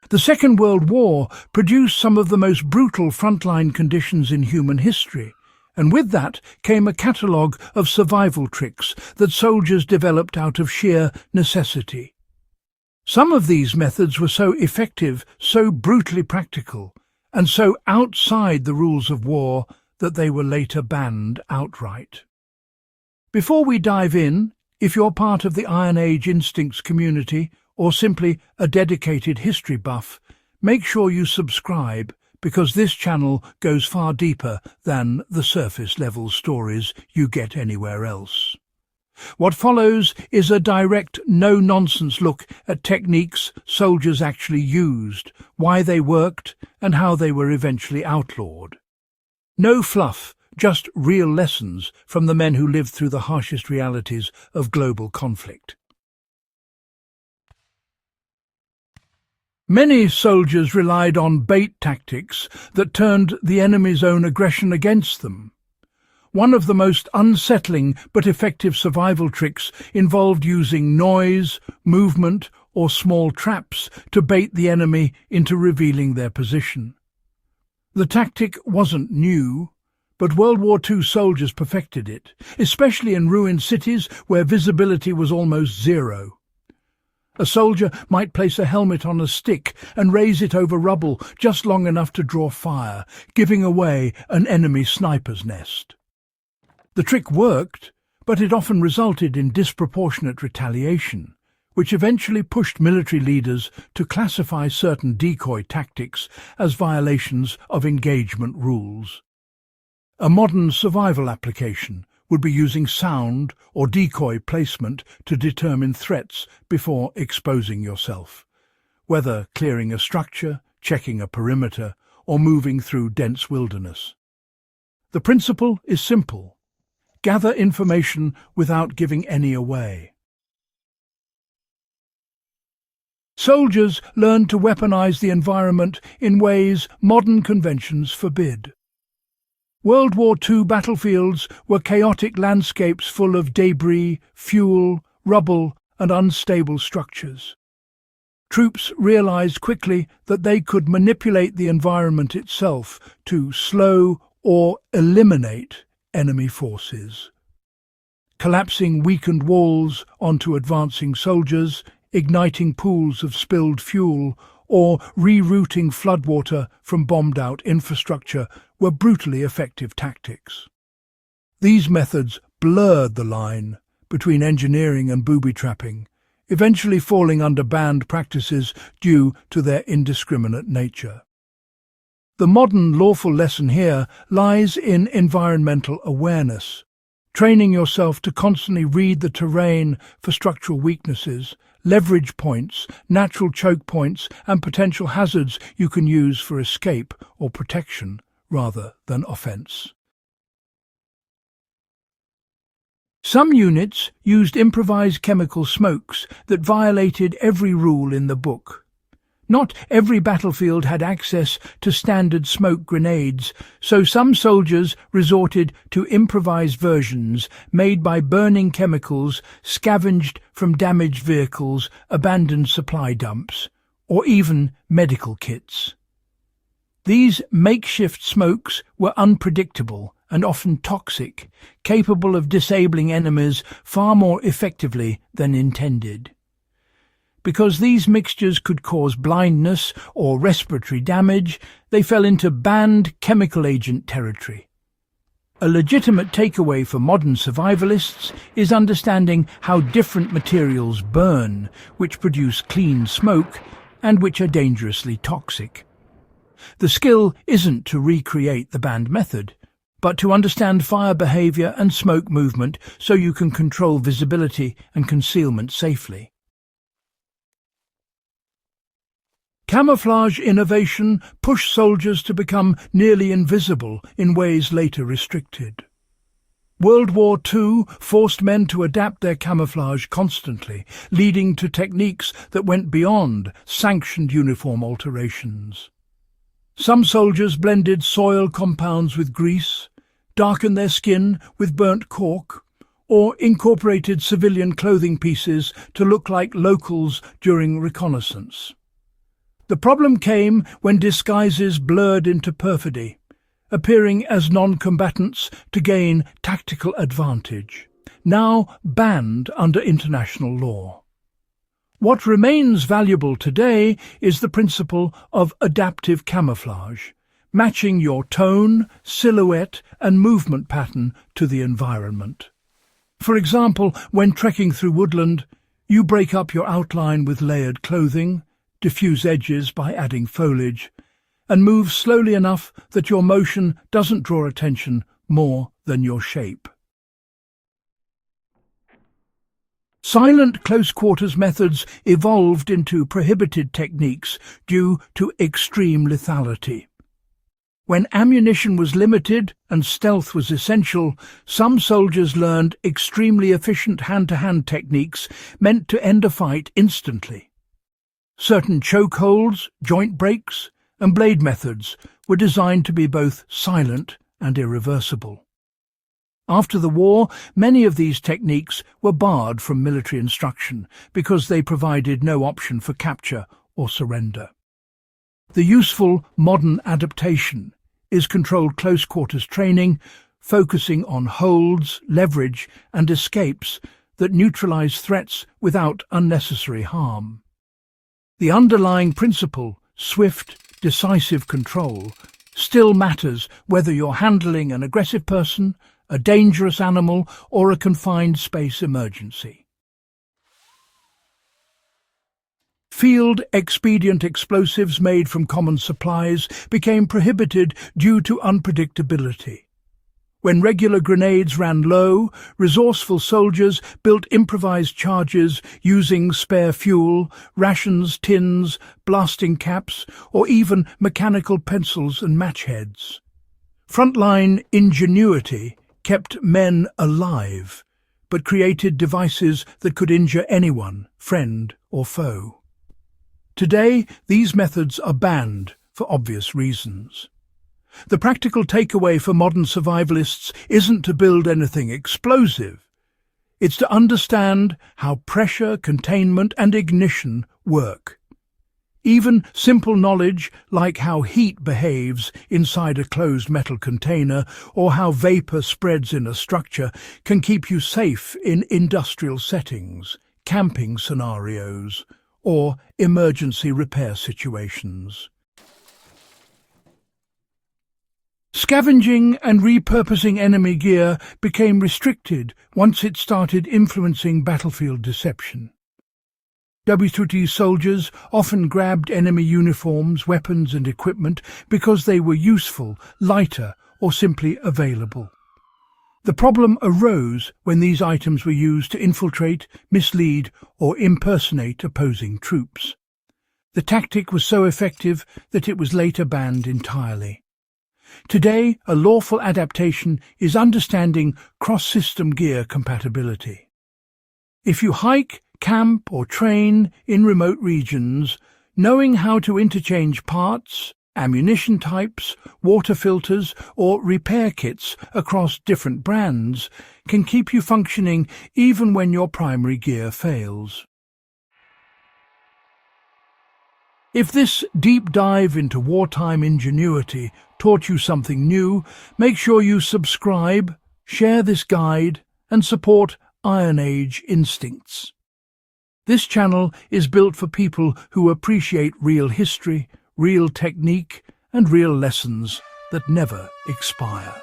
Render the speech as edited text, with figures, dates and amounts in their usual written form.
The Second World War produced some of the most brutal frontline conditions in human history, and with that came a catalogue of survival tricks that soldiers developed out of sheer necessity. Some of these methods were so effective, so brutally practical, and so outside the rules of war that they were later banned outright. Before we dive in, if you're part of the Iron Age Instincts community or simply a dedicated history buff, make sure you subscribe, because this channel goes far deeper than the surface-level stories you get anywhere else. What follows is a direct, no-nonsense look at techniques soldiers actually used, why they worked, and how they were eventually outlawed. No fluff, just real lessons from the men who lived through the harshest realities of global conflict. Many soldiers relied on bait tactics that turned the enemy's own aggression against them. One of the most unsettling but effective survival tricks involved using noise, movement, or small traps to bait the enemy into revealing their position. The tactic wasn't new, but World War II soldiers perfected it, especially in ruined cities where visibility was almost zero. A soldier might place a helmet on a stick and raise it over rubble just long enough to draw fire, giving away an enemy sniper's nest. The trick worked, but it often resulted in disproportionate retaliation, which eventually pushed military leaders to classify certain decoy tactics as violations of engagement rules. A modern survival application would be using sound or decoy placement to determine threats before exposing yourself, whether clearing a structure, checking a perimeter, or moving through dense wilderness. The principle is simple: gather information without giving any away. Soldiers learned to weaponize the environment in ways modern conventions forbid. World War II battlefields were chaotic landscapes full of debris, fuel, rubble, and unstable structures. Troops realized quickly that they could manipulate the environment itself to slow or eliminate enemy forces. Collapsing weakened walls onto advancing soldiers, igniting pools of spilled fuel, or rerouting floodwater from bombed-out infrastructure were brutally effective tactics. These methods blurred the line between engineering and booby-trapping, eventually falling under banned practices due to their indiscriminate nature. The modern lawful lesson here lies in environmental awareness, training yourself to constantly read the terrain for structural weaknesses, leverage points, natural choke points, and potential hazards you can use for escape or protection rather than offense. Some units used improvised chemical smokes that violated every rule in the book. Not every battlefield had access to standard smoke grenades, so some soldiers resorted to improvised versions made by burning chemicals scavenged from damaged vehicles, abandoned supply dumps, or even medical kits. These makeshift smokes were unpredictable and often toxic, capable of disabling enemies far more effectively than intended. Because these mixtures could cause blindness or respiratory damage, they fell into banned chemical agent territory. A legitimate takeaway for modern survivalists is understanding how different materials burn, which produce clean smoke, and which are dangerously toxic. The skill isn't to recreate the banned method, but to understand fire behavior and smoke movement so you can control visibility and concealment safely. Camouflage innovation pushed soldiers to become nearly invisible in ways later restricted. World War II forced men to adapt their camouflage constantly, leading to techniques that went beyond sanctioned uniform alterations. Some soldiers blended soil compounds with grease, darkened their skin with burnt cork, or incorporated civilian clothing pieces to look like locals during reconnaissance. The problem came when disguises blurred into perfidy, appearing as non-combatants to gain tactical advantage, now banned under international law. What remains valuable today is the principle of adaptive camouflage, matching your tone, silhouette and movement pattern to the environment. For example, when trekking through woodland, you break up your outline with layered clothing, diffuse edges by adding foliage, and move slowly enough that your motion doesn't draw attention more than your shape. Silent close-quarters methods evolved into prohibited techniques due to extreme lethality. When ammunition was limited and stealth was essential, some soldiers learned extremely efficient hand-to-hand techniques meant to end a fight instantly. Certain chokeholds, joint breaks, and blade methods were designed to be both silent and irreversible. After the war, many of these techniques were barred from military instruction because they provided no option for capture or surrender. The useful modern adaptation is controlled close-quarters training, focusing on holds, leverage, and escapes that neutralize threats without unnecessary harm. The underlying principle, swift, decisive control, still matters whether you're handling an aggressive person, a dangerous animal, or a confined space emergency. Field expedient explosives made from common supplies became prohibited due to unpredictability. When regular grenades ran low, resourceful soldiers built improvised charges using spare fuel, rations, tins, blasting caps, or even mechanical pencils and match heads. Frontline ingenuity kept men alive, but created devices that could injure anyone, friend or foe. Today, these methods are banned for obvious reasons. The practical takeaway for modern survivalists isn't to build anything explosive. It's to understand how pressure, containment, and ignition work. Even simple knowledge like how heat behaves inside a closed metal container or how vapor spreads in a structure can keep you safe in industrial settings, camping scenarios, or emergency repair situations. Scavenging and repurposing enemy gear became restricted once it started influencing battlefield deception. WWII soldiers often grabbed enemy uniforms, weapons and equipment because they were useful, lighter, or simply available. The problem arose when these items were used to infiltrate, mislead, or impersonate opposing troops. The tactic was so effective that it was later banned entirely. Today, a lawful adaptation is understanding cross-system gear compatibility. If you hike, camp or train in remote regions, knowing how to interchange parts, ammunition types, water filters or repair kits across different brands can keep you functioning even when your primary gear fails. If this deep dive into wartime ingenuity taught you something new, make sure you subscribe, share this guide, and support Iron Age instincts. This channel is built for people who appreciate real history, real technique, and real lessons that never expire.